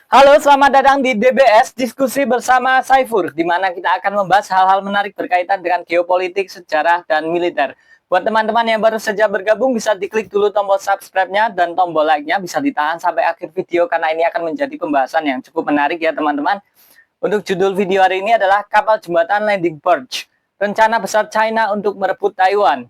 Halo, selamat datang di DBS Diskusi bersama Saifur, di mana kita akan membahas hal-hal menarik berkaitan dengan geopolitik, sejarah, dan militer. Buat teman-teman yang baru saja bergabung, bisa diklik dulu tombol subscribe-nya dan tombol like-nya, bisa ditahan sampai akhir video karena ini akan menjadi pembahasan yang cukup menarik ya teman-teman. Untuk judul video hari ini adalah Kapal Jembatan Landing Purge, Rencana Besar China untuk Merebut Taiwan.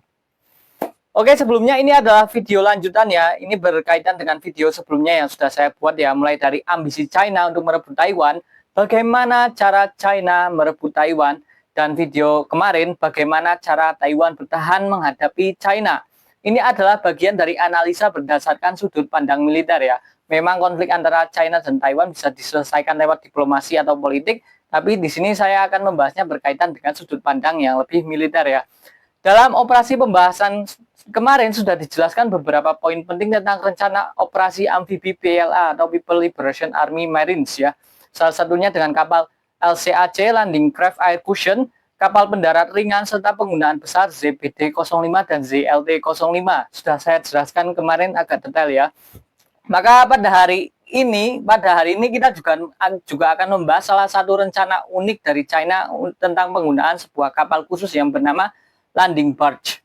Oke, sebelumnya ini adalah video lanjutan ya. Ini berkaitan dengan video sebelumnya yang sudah saya buat ya, mulai dari ambisi China untuk merebut Taiwan, bagaimana cara China merebut Taiwan, dan video kemarin bagaimana cara Taiwan bertahan menghadapi China. Ini adalah bagian dari analisa berdasarkan sudut pandang militer ya. Memang konflik antara China dan Taiwan bisa diselesaikan lewat diplomasi atau politik, tapi di sini saya akan membahasnya berkaitan dengan sudut pandang yang lebih militer ya. Dalam operasi pembahasan kemarin sudah dijelaskan beberapa poin penting tentang rencana operasi amfibi PLA atau People Liberation Army Marines ya. Salah satunya dengan kapal LCAC Landing Craft Air Cushion, kapal pendarat ringan serta penggunaan besar ZBD-05 dan ZLT-05. Sudah saya jelaskan kemarin agak detail ya. Maka pada hari ini kita juga akan membahas salah satu rencana unik dari China tentang penggunaan sebuah kapal khusus yang bernama Landing Barge.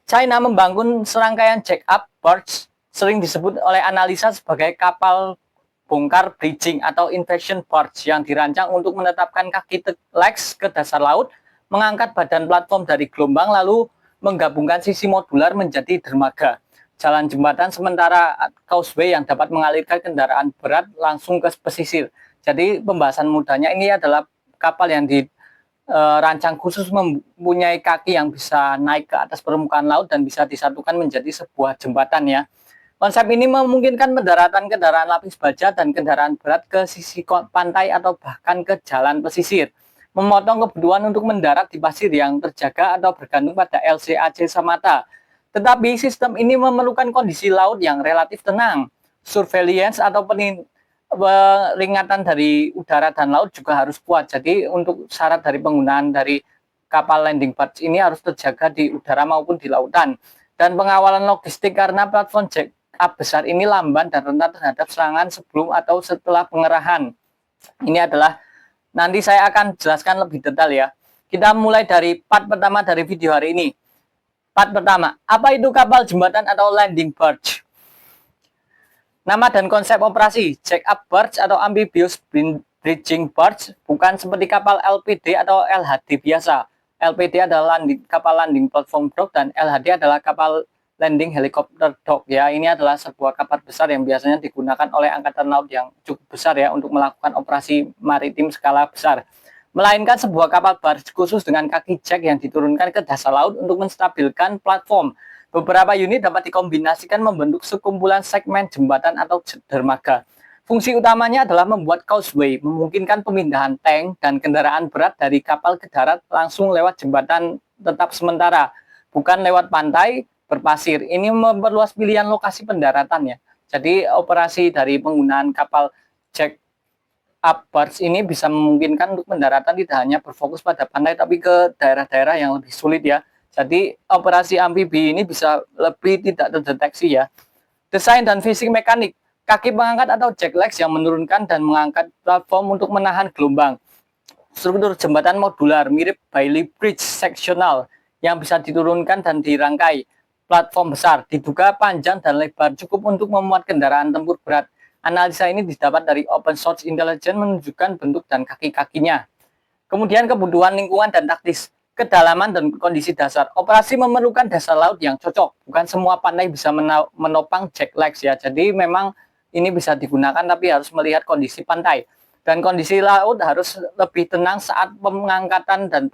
China membangun serangkaian jack-up barge, sering disebut oleh analisa sebagai kapal bongkar bridging atau invasion barge yang dirancang untuk menetapkan kaki legs ke dasar laut, mengangkat badan platform dari gelombang, lalu menggabungkan sisi modular menjadi dermaga. Jalan jembatan sementara causeway yang dapat mengalirkan kendaraan berat langsung ke pesisir. Jadi pembahasan mudahnya ini adalah kapal yang dirancang khusus mempunyai kaki yang bisa naik ke atas permukaan laut dan bisa disatukan menjadi sebuah jembatan ya. Konsep ini memungkinkan pendaratan kendaraan lapis baja dan kendaraan berat ke sisi pantai atau bahkan ke jalan pesisir, memotong kebutuhan untuk mendarat di pasir yang terjaga atau bergantung pada LCAC semata. Tetapi sistem ini memerlukan kondisi laut yang relatif tenang, surveillance atau peringatan dari udara dan laut juga harus kuat. Jadi untuk syarat dari penggunaan dari kapal landing barge ini harus terjaga di udara maupun di lautan. Dan pengawalan logistik karena platform jack-up besar ini lamban dan rentan terhadap serangan sebelum atau setelah pengerahan. Ini adalah nanti saya akan jelaskan lebih detail ya. Kita mulai dari part pertama dari video hari ini. Part pertama, apa itu kapal jembatan atau landing barge? Nama dan konsep operasi, jack-up barge atau amphibious bridging barge, bukan seperti kapal LPD atau LHD biasa. LPD adalah kapal landing platform dock dan LHD adalah kapal landing helikopter dock ya. Ini adalah sebuah kapal besar yang biasanya digunakan oleh angkatan laut yang cukup besar ya untuk melakukan operasi maritim skala besar. Melainkan sebuah kapal barge khusus dengan kaki jack yang diturunkan ke dasar laut untuk menstabilkan platform. Beberapa unit dapat dikombinasikan membentuk sekumpulan segmen jembatan atau dermaga. Fungsi utamanya adalah membuat causeway, memungkinkan pemindahan tank dan kendaraan berat dari kapal ke darat langsung lewat jembatan tetap sementara, bukan lewat pantai berpasir. Ini memperluas pilihan lokasi pendaratannya. Jadi operasi dari penggunaan kapal jack up barge ini bisa memungkinkan untuk pendaratan tidak hanya berfokus pada pantai tapi ke daerah-daerah yang lebih sulit ya. Jadi operasi amfibi ini bisa lebih tidak terdeteksi ya. Desain dan fisik mekanik, kaki pengangkat atau jack legs yang menurunkan dan mengangkat platform untuk menahan gelombang. Struktur jembatan modular mirip Bailey Bridge seksional yang bisa diturunkan dan dirangkai. Platform besar, dibuka panjang dan lebar cukup untuk memuat kendaraan tempur berat. Analisa ini didapat dari open source intelligence menunjukkan bentuk dan kaki-kakinya. Kemudian kebutuhan lingkungan dan taktis, kedalaman dan kondisi dasar. Operasi memerlukan dasar laut yang cocok. Bukan semua pantai bisa menopang jack legs ya. Jadi memang ini bisa digunakan tapi harus melihat kondisi pantai. Dan kondisi laut harus lebih tenang saat pengangkatan dan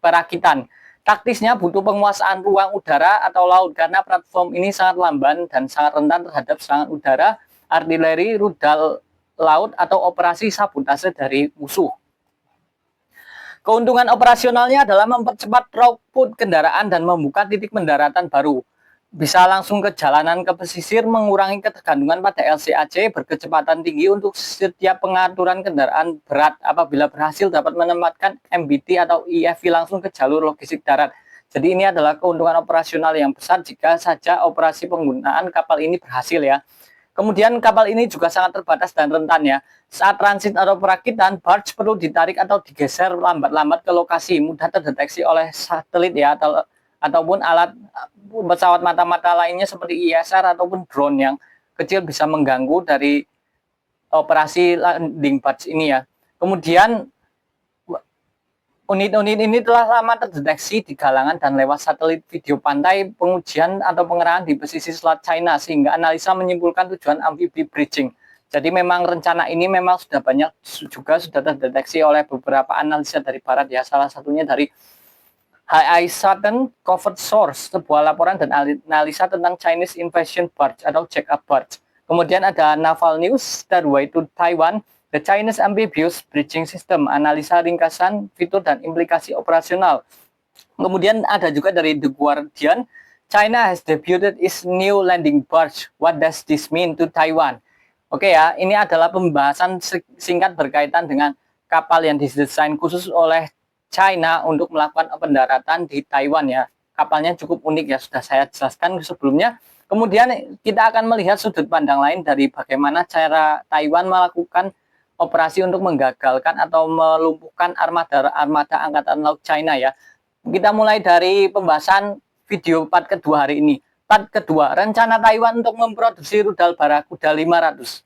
perakitan. Taktisnya butuh penguasaan ruang udara atau laut karena platform ini sangat lamban dan sangat rentan terhadap serangan udara, artileri, rudal laut, atau operasi sabotase dari musuh. Keuntungan operasionalnya adalah mempercepat throughput kendaraan dan membuka titik pendaratan baru. Bisa langsung ke jalanan ke pesisir, mengurangi ketergantungan pada LCAC, berkecepatan tinggi untuk setiap pengaturan kendaraan berat apabila berhasil dapat menempatkan MBT atau IFV langsung ke jalur logistik darat. Jadi ini adalah keuntungan operasional yang besar jika saja operasi penggunaan kapal ini berhasil ya. Kemudian kapal ini juga sangat terbatas dan rentan ya. Saat transit atau perakitan, barge perlu ditarik atau digeser lambat-lambat ke lokasi, mudah terdeteksi oleh satelit ya ataupun alat pesawat mata-mata lainnya seperti ISR ataupun drone yang kecil bisa mengganggu dari operasi landing barge ini ya. Kemudian unit-unit ini telah lama terdeteksi di galangan dan lewat satelit video pantai pengujian atau pengerahan di pesisir Selat China sehingga analisa menyimpulkan tujuan amfibi bridging. Jadi memang rencana ini memang sudah banyak juga sudah terdeteksi oleh beberapa analisa dari barat ya. Salah satunya dari HI Southern Covert Source, sebuah laporan dan analisa tentang Chinese Invasion Barge atau Jack-up Barge. Kemudian ada Naval News, Stairway to Taiwan, The Chinese Amphibious Bridging System, analisa ringkasan, fitur, dan implikasi operasional. Kemudian ada juga dari The Guardian, China has debuted its new landing barge. What does this mean to Taiwan? Oke ya, ini adalah pembahasan singkat berkaitan dengan kapal yang didesain khusus oleh China untuk melakukan pendaratan di Taiwan ya. Kapalnya cukup unik ya, sudah saya jelaskan sebelumnya. Kemudian kita akan melihat sudut pandang lain dari bagaimana cara Taiwan melakukan operasi untuk menggagalkan atau melumpuhkan armada angkatan laut China ya. Kita mulai dari pembahasan video part kedua hari ini. Part kedua, rencana Taiwan untuk memproduksi rudal Barakuda 500.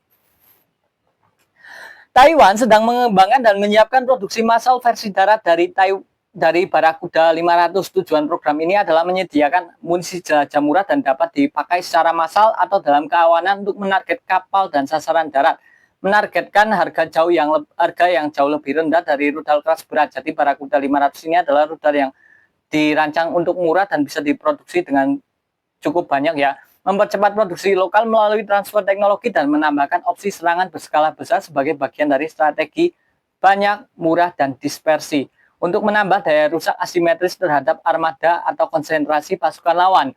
Taiwan sedang mengembangkan dan menyiapkan produksi massal versi darat dari Barakuda 500. Tujuan program ini adalah menyediakan munisi jelajah murah dan dapat dipakai secara massal atau dalam keawanan untuk menarget kapal dan sasaran darat. Menargetkan harga yang jauh lebih rendah dari rudal kelas berat. Jadi Barakuda 500 ini adalah rudal yang dirancang untuk murah dan bisa diproduksi dengan cukup banyak ya. Mempercepat produksi lokal melalui transfer teknologi dan menambahkan opsi serangan berskala besar sebagai bagian dari strategi banyak, murah, dan dispersi untuk menambah daya rusak asimetris terhadap armada atau konsentrasi pasukan lawan.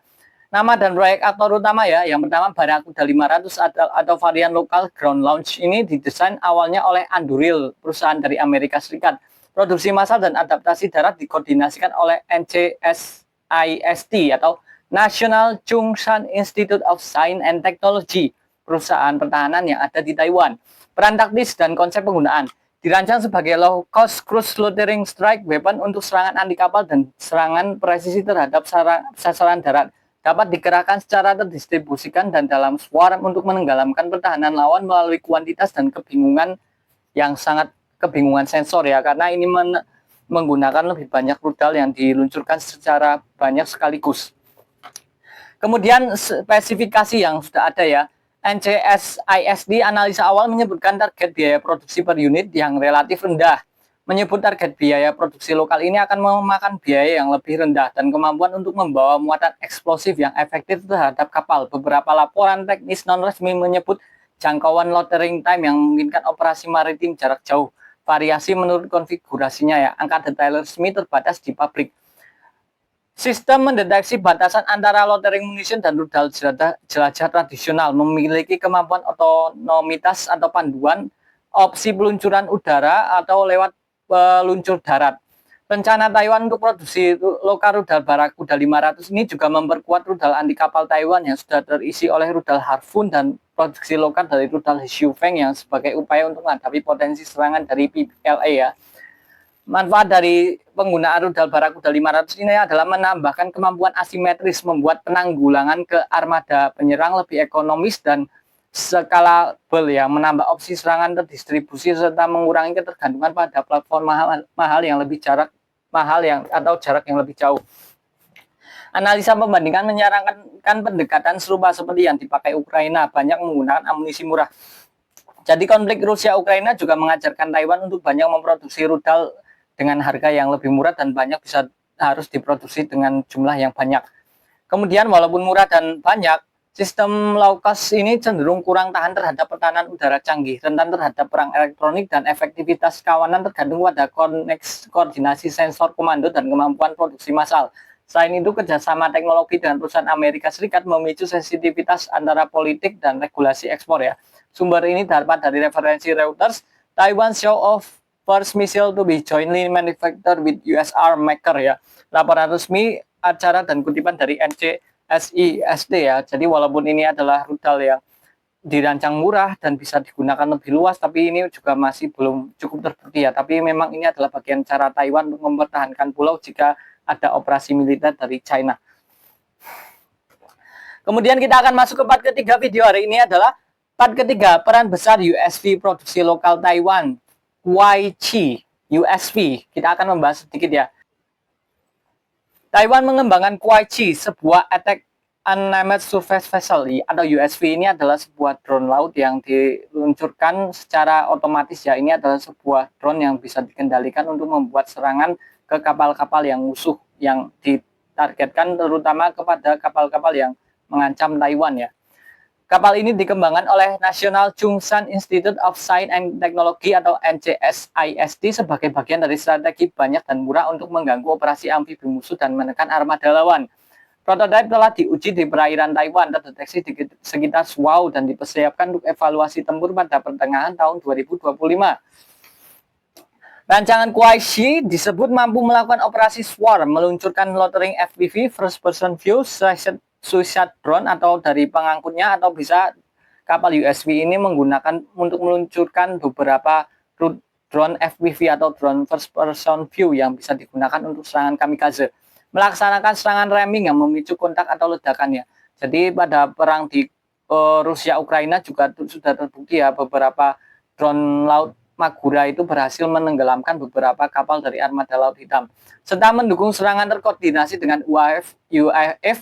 Nama dan proyek aktor utama ya, yang pertama Barakuda 500 atau varian lokal ground launch ini didesain awalnya oleh Anduril, perusahaan dari Amerika Serikat. Produksi massal dan adaptasi darat dikoordinasikan oleh NCSIST atau National Chung-Shan Institute of Science and Technology, perusahaan pertahanan yang ada di Taiwan. Peran taktis dan konsep penggunaan dirancang sebagai low-cost cruise loitering strike weapon untuk serangan anti kapal dan serangan presisi terhadap sasaran darat. Dapat dikerahkan secara terdistribusikan dan dalam swarm untuk menenggelamkan pertahanan lawan melalui kuantitas dan kebingungan sensor ya, karena ini menggunakan lebih banyak rudal yang diluncurkan secara banyak sekaligus. Kemudian spesifikasi yang sudah ada ya, NCSISD analisa awal menyebutkan target biaya produksi per unit yang relatif rendah. Menyebut target biaya produksi lokal ini akan memakan biaya yang lebih rendah dan kemampuan untuk membawa muatan eksplosif yang efektif terhadap kapal. Beberapa laporan teknis non-resmi menyebut jangkauan loitering time yang memungkinkan operasi maritim jarak jauh. Variasi menurut konfigurasinya ya, angka detail resmi terbatas di pabrik. Sistem mendeteksi batasan antara loitering munition dan rudal jelajah tradisional, memiliki kemampuan otonomitas atau panduan, opsi peluncuran udara atau lewat peluncur darat. Rencana Taiwan untuk produksi lokal rudal Barakuda 500 ini juga memperkuat rudal anti kapal Taiwan yang sudah terisi oleh rudal Harpoon dan produksi lokal dari rudal Xiufeng yang sebagai upaya untuk menghadapi potensi serangan dari PLA ya. Manfaat dari penggunaan rudal Barakuda 500 ini adalah menambahkan kemampuan asimetris, membuat penanggulangan ke armada penyerang lebih ekonomis dan scalable ya, menambah opsi serangan terdistribusi serta mengurangi ketergantungan pada platform mahal yang lebih jarak yang lebih jauh. Analisa pembandingan menyarankan pendekatan serupa seperti yang dipakai Ukraina, banyak menggunakan amunisi murah. Jadi konflik Rusia-Ukraina juga mengajarkan Taiwan untuk banyak memproduksi rudal dengan harga yang lebih murah dan banyak harus diproduksi dengan jumlah yang banyak. Kemudian walaupun murah dan banyak, sistem low cost ini cenderung kurang tahan terhadap pertahanan udara canggih, rentan terhadap perang elektronik, dan efektivitas kawanan tergantung pada koordinasi sensor komando dan kemampuan produksi massal. Selain itu, kerjasama teknologi dengan perusahaan Amerika Serikat memicu sensitivitas antara politik dan regulasi ekspor ya. Sumber ini dapat dari referensi Reuters. Taiwan show off first missile to be jointly manufactured with US arm maker ya. Laporan resmi, acara, dan kutipan dari NCSISD ya. Jadi walaupun ini adalah rudal yang dirancang murah dan bisa digunakan lebih luas, tapi ini juga masih belum cukup terbukti ya. Tapi memang ini adalah bagian cara Taiwan untuk mempertahankan pulau jika ada operasi militer dari China. Kemudian kita akan masuk ke part ketiga video hari ini adalah part ketiga, peran besar USV produksi lokal Taiwan, Kuai-Chi USV. Kita akan membahas sedikit ya. Taiwan mengembangkan Kuai-Chi, sebuah attack unmanned surface vessel atau USV. Ini adalah sebuah drone laut yang diluncurkan secara otomatis ya. Ini adalah sebuah drone yang bisa dikendalikan untuk membuat serangan ke kapal-kapal yang musuh yang ditargetkan terutama kepada kapal-kapal yang mengancam Taiwan ya. Kapal ini dikembangkan oleh National Chung-Shan Institute of Science and Technology atau NCSIST sebagai bagian dari strategi banyak dan murah untuk mengganggu operasi amfibi musuh dan menekan armada lawan. Prototipe telah diuji di perairan Taiwan, terdeteksi di sekitar Suau dan dipersiapkan untuk evaluasi tempur pada pertengahan tahun 2025. Rancangan Kuai-Chi disebut mampu melakukan operasi swarm, meluncurkan loitering FPV (First Person View) Suicide drone atau dari pengangkutnya, atau bisa kapal USV ini menggunakan untuk meluncurkan beberapa drone FPV atau drone first person view yang bisa digunakan untuk serangan kamikaze, melaksanakan serangan ramming yang memicu kontak atau ledakannya. Jadi pada perang di Rusia Ukraina juga sudah terbukti ya, beberapa drone laut Magura itu berhasil menenggelamkan beberapa kapal dari armada Laut Hitam, serta mendukung serangan terkoordinasi dengan UAF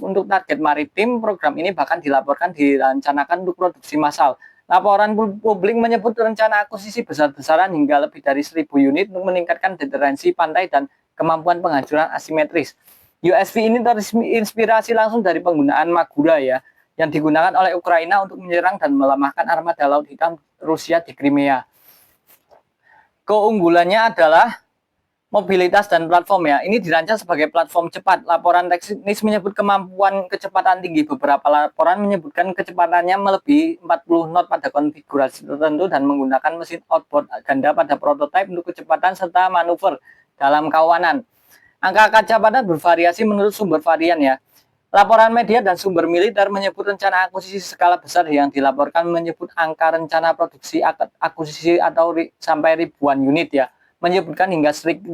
untuk target maritim. Program ini bahkan dilaporkan direncanakan untuk produksi massal. Laporan publik menyebut rencana akuisisi besar-besaran hingga lebih dari 1.000 unit untuk meningkatkan deterensi pantai dan kemampuan penghancuran asimetris. USV ini terinspirasi langsung dari penggunaan Magura ya, yang digunakan oleh Ukraina untuk menyerang dan melemahkan armada Laut Hitam Rusia di Crimea. Keunggulannya adalah mobilitas dan platform ya. Ini dirancang sebagai platform cepat. Laporan teknis menyebut kemampuan kecepatan tinggi. Beberapa laporan menyebutkan kecepatannya melebihi 40 knot pada konfigurasi tertentu dan menggunakan mesin outboard ganda pada prototipe untuk kecepatan serta manuver dalam kawanan. Angka kecepatan bervariasi menurut sumber varian ya. Laporan media dan sumber militer menyebut rencana akuisisi skala besar yang dilaporkan menyebut angka rencana produksi akuisisi atau sampai ribuan unit ya. Menyebutkan hingga 1.300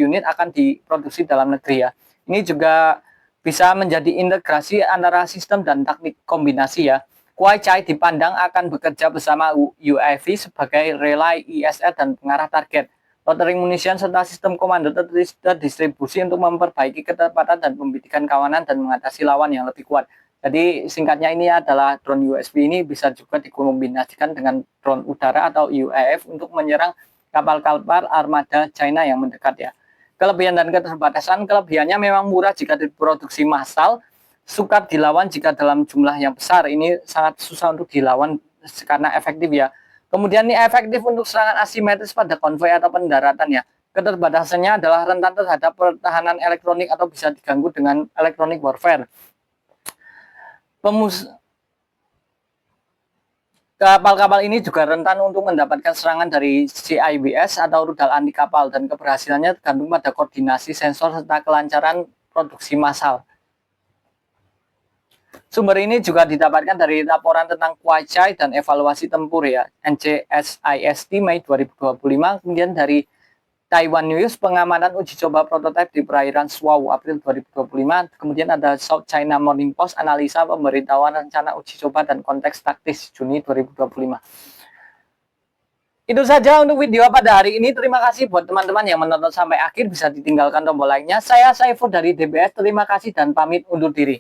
unit akan diproduksi dalam negeri ya. Ini juga bisa menjadi integrasi antara sistem dan teknik kombinasi ya. Kuai-Chi dipandang akan bekerja bersama UAV sebagai relay ISR dan pengarah target, loitering munition serta sistem komando terdistribusi untuk memperbaiki ketepatan dan membidikan kawanan dan mengatasi lawan yang lebih kuat. Jadi singkatnya ini adalah drone USV ini bisa juga dikombinasikan dengan drone udara atau UAV untuk menyerang kapal-kapal armada China yang mendekat ya. Kelebihan dan keterbatasan: kelebihannya memang murah jika diproduksi massal, sukar dilawan jika dalam jumlah yang besar. Ini sangat susah untuk dilawan karena efektif ya. Kemudian ini efektif untuk serangan asimetris pada konvoi atau pendaratan ya. Keterbatasannya adalah rentan terhadap pertahanan elektronik atau bisa diganggu dengan electronic warfare. Kapal-kapal ini juga rentan untuk mendapatkan serangan dari CIBS atau rudal anti kapal, dan keberhasilannya tergantung pada koordinasi sensor serta kelancaran produksi massal. Sumber ini juga didapatkan dari laporan tentang Kuai-Chi dan evaluasi tempur ya, NCSIST Mei 2025, kemudian dari Taiwan News pengamanan uji coba prototipe di perairan Suau April 2025, kemudian ada South China Morning Post analisa pemberitahuan rencana uji coba dan konteks taktis Juni 2025. Itu saja untuk video pada hari ini. Terima kasih buat teman-teman yang menonton sampai akhir, bisa ditinggalkan tombol like-nya. Saya Saiful dari DBS, terima kasih dan pamit undur diri.